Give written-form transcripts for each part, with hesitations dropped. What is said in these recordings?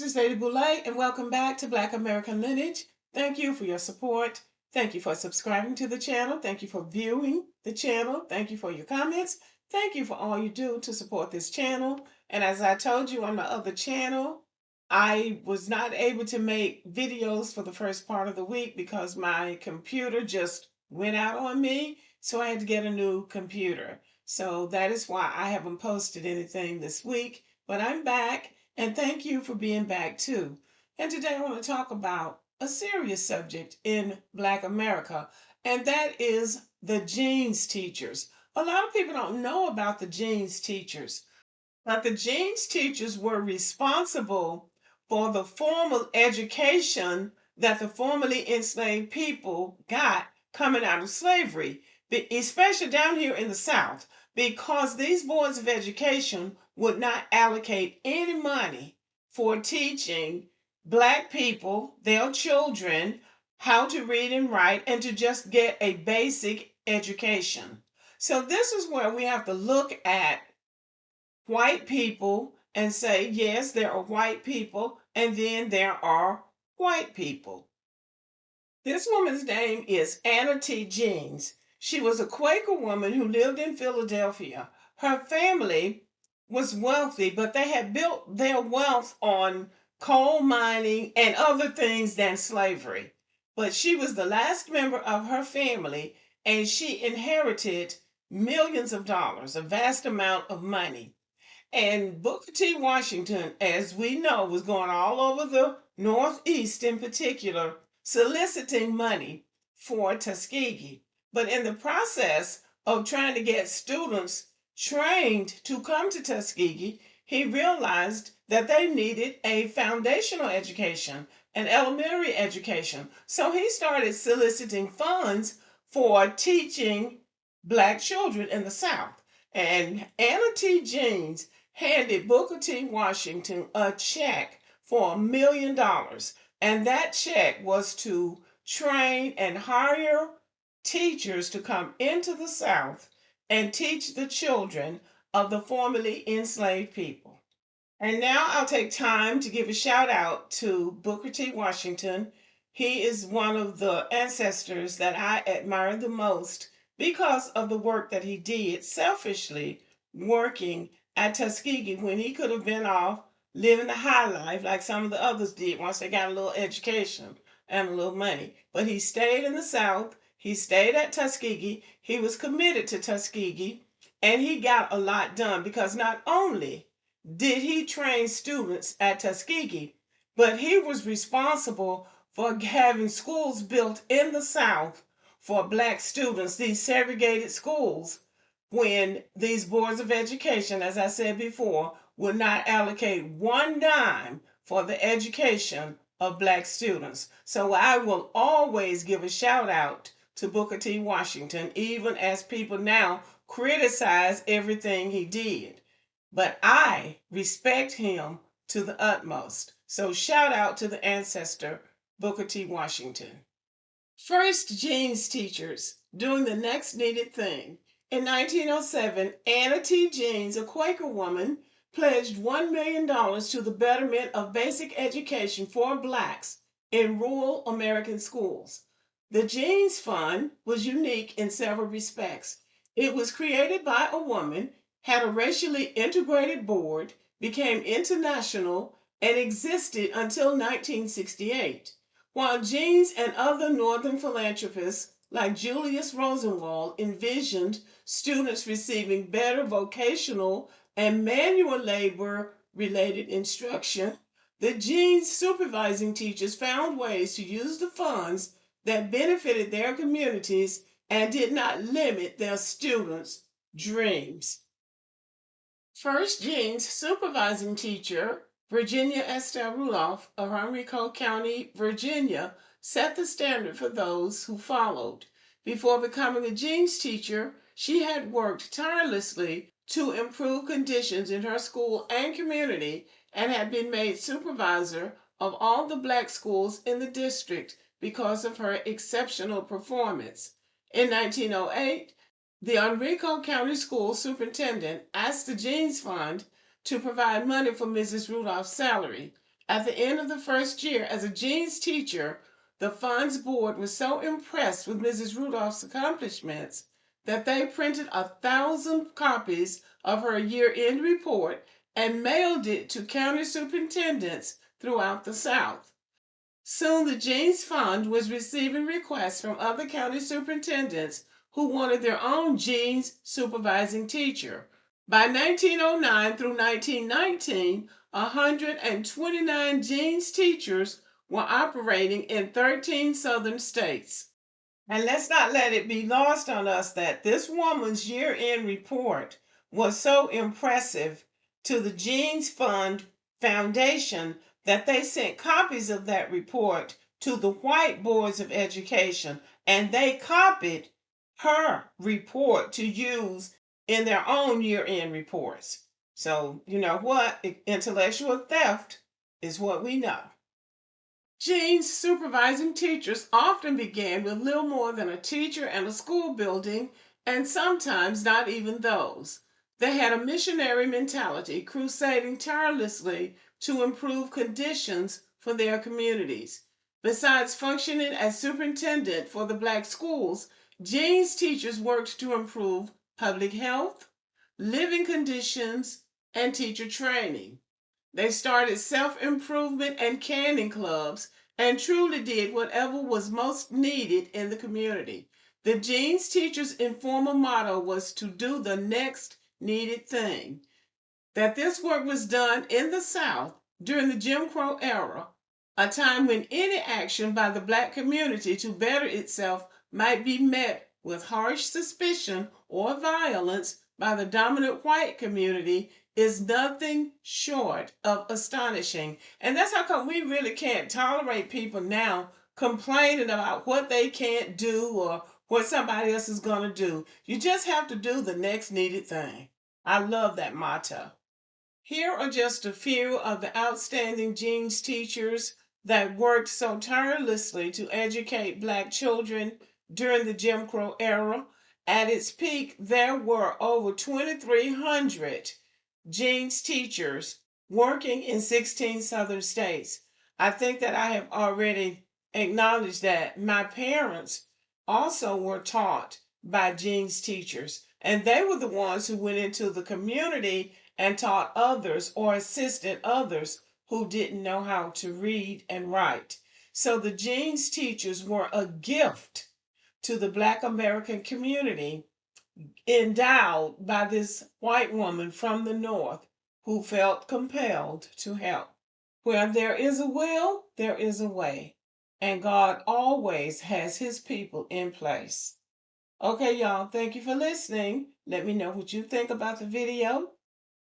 is Lady Boulay, and welcome back to Black American Lineage. Thank you for your support. Thank you for subscribing to the channel. Thank you for viewing the channel. Thank you for your comments. Thank you for all you do to support this channel. And as I told you on my other channel, I was not able to make videos for the first part of the week because my computer just went out on me. So I had to get a new computer. So that is why I haven't posted anything this week. But I'm back. And thank you for being back too. And today I want to talk about a serious subject in Black America, and that is the jeans teachers. A lot of people don't know about the jeans teachers, but the jeans teachers were responsible for the formal education that the formerly enslaved people got coming out of slavery, especially down here in the South, because these boards of education would not allocate any money for teaching Black people, their children, how to read and write and to just get a basic education. So, this is where we have to look at white people and say, yes, there are white people, and then there are white people. This woman's name is Anna T. Jeans. She was a Quaker woman who lived in Philadelphia. Her family was wealthy, but they had built their wealth on coal mining and other things than slavery. But she was the last member of her family, and she inherited millions of dollars, a vast amount of money. And Booker T. Washington, as we know, was going all over the Northeast in particular, soliciting money for Tuskegee. But in the process of trying to get students trained to come to Tuskegee, he realized that they needed a foundational education, an elementary education. So he started soliciting funds for teaching Black children in the South. And Anna T. Jeans handed Booker T. Washington a check for $1 million. And that check was to train and hire teachers to come into the South and teach the children of the formerly enslaved people. And now I'll take time to give a shout out to Booker T. Washington. He is one of the ancestors that I admire the most because of the work that he did, selfishly working at Tuskegee when he could have been off living the high life like some of the others did once they got a little education and a little money. But he stayed in the South. He stayed at Tuskegee. He was committed to Tuskegee, and he got a lot done because not only did he train students at Tuskegee, but he was responsible for having schools built in the South for Black students, these segregated schools, when these boards of education, as I said before, would not allocate one dime for the education of Black students. So I will always give a shout out to Booker T. Washington, even as people now criticize everything he did. But I respect him to the utmost. So shout out to the ancestor, Booker T. Washington. First jeans teachers doing the next needed thing. In 1907, Anna T. Jeans, a Quaker woman, pledged $1 million to the betterment of basic education for Blacks in rural American schools. The Jeans Fund was unique in several respects. It was created by a woman, had a racially integrated board, became international, and existed until 1968. While Jeans and other Northern philanthropists like Julius Rosenwald envisioned students receiving better vocational and manual labor related instruction, the Jeans supervising teachers found ways to use the funds that benefited their communities and did not limit their students' dreams. First Jeans supervising teacher Virginia Estelle Rudolph of Henrico County, Virginia, set the standard for those who followed. Before becoming a Jeans teacher, she had worked tirelessly to improve conditions in her school and community and had been made supervisor of all the Black schools in the district because of her exceptional performance. In 1908, the Henrico County School Superintendent asked the Jeans Fund to provide money for Mrs. Rudolph's salary, At the end of the first year as a jeans teacher, the fund's board was so impressed with Mrs. Rudolph's accomplishments that they printed 1,000 copies of her year-end report and mailed it to county superintendents throughout the South. Soon the Jeans Fund was receiving requests from other county superintendents who wanted their own jeans supervising teacher. By 1909 through 1919, 129 jeans teachers were operating in 13 southern states. And let's not let it be lost on us that this woman's year-end report was so impressive to the Jeans Fund Foundation that they sent copies of that report to the white boards of education, and they copied her report to use in their own year-end reports. So, you know what? Intellectual theft is what we know. Jeans supervising teachers often began with little more than a teacher and a school building, and sometimes not even those. They had a missionary mentality, crusading tirelessly to improve conditions for their communities. Besides functioning as superintendent for the black schools, Jeans teachers worked to improve public health, living conditions, and teacher training. They started self-improvement and canning clubs and truly did whatever was most needed in the community. The Jeans teachers' informal motto was to do the next needed thing. That this work was done in the South during the Jim Crow era, a time when any action by the black community to better itself might be met with harsh suspicion or violence by the dominant white community, is nothing short of astonishing. And that's how come we really can't tolerate people now complaining about what they can't do or what somebody else is going to do. You just have to do the next needed thing. I love that motto. Here are just a few of the outstanding Jeans teachers that worked so tirelessly to educate black children during the Jim Crow era. At its peak, there were over 2,300 Jeans teachers working in 16 southern states. I think that I have already acknowledged that my parents also were taught by Jeans teachers, and they were the ones who went into the community and taught others or assisted others who didn't know how to read and write. So the Jeans teachers were a gift to the Black American community, endowed by this white woman from the North who felt compelled to help. Where there is a will, there is a way, and God always has his people in place. Okay, y'all, thank you for listening. Let me know what you think about the video.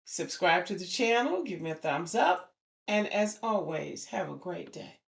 Subscribe to the channel, give me a thumbs up, and as always, have a great day.